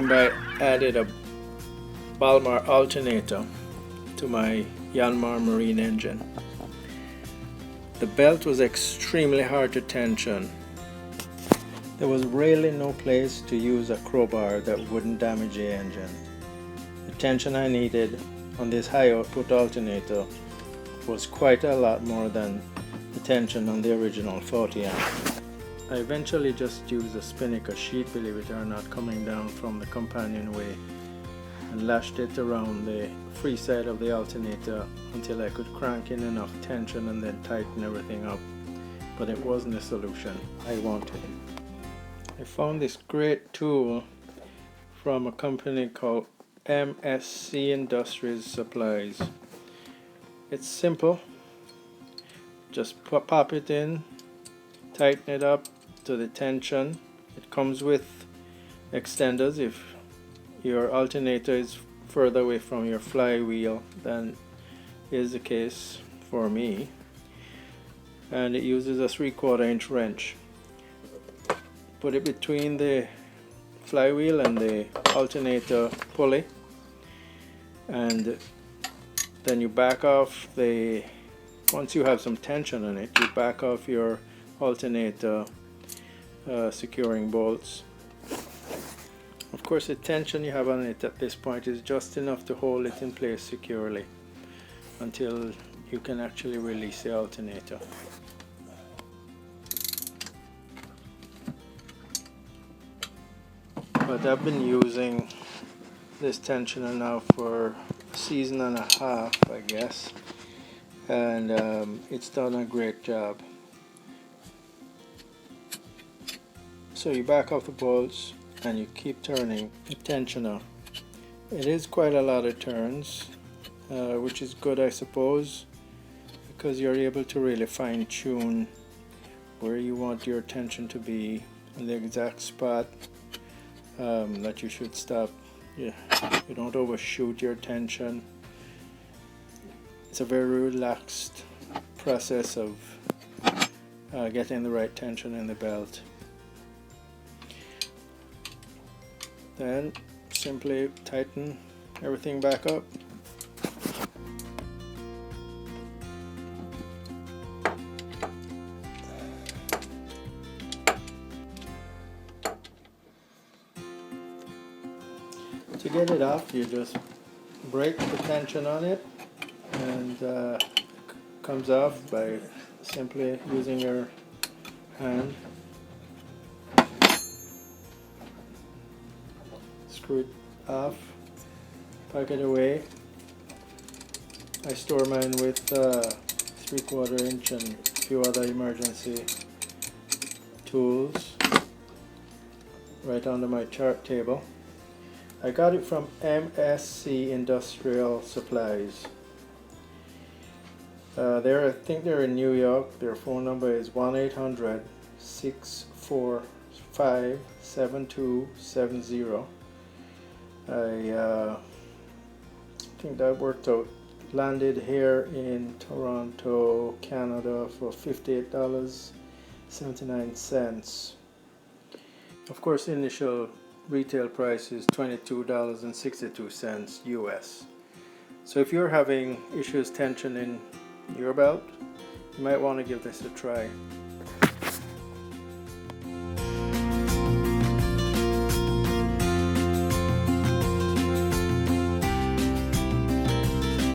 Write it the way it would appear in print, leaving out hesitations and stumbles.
remember I added a Balmar alternator to my Yanmar Marine engine. The belt was extremely hard to tension. There was really no place to use a crowbar that wouldn't damage the engine. The tension I needed on this high output alternator was quite a lot more than the tension on the original 40 amp. I eventually just used a spinnaker sheet, believe it or not, coming down from the companionway, and lashed it around the free side of the alternator until I could crank in enough tension and then tighten everything up. But it wasn't the solution I wanted. I found this great tool from a company called MSC Industries Supplies. It's simple. Just pop it in, tighten it up to the tension. It comes with extenders if your alternator is further away from your flywheel than is the case for me. And it uses a 3/4 inch wrench. Put it between the flywheel and the alternator pulley, and then you back off once you have some tension on it, you back off your alternator securing bolts. Of course, the tension you have on it at this point is just enough to hold it in place securely until you can actually release the alternator. But I've been using this tensioner now for a season and a half, I guess, and it's done a great job. So you back off the bolts and you keep turning the tensioner. It is quite a lot of turns, which is good, I suppose, because you're able to really fine tune where you want your tension to be in the exact spot that you should stop. You don't overshoot your tension. It's a very relaxed process of getting the right tension in the belt. Then simply tighten everything back up. To get it off, you just break the tension on it, and it comes off by simply using your hand. Screw it off, pack it away. I store mine with 3/4 inch and a few other emergency tools right under my chart table. I got it from MSC Industrial Supplies. I think they're in New York. Their phone number is 1-800-645-7270. I think that worked out. Landed here in Toronto, Canada for $58.79. Of course, the initial retail price is $22.62 US. So if you're having issues tensioning your belt, you might want to give this a try.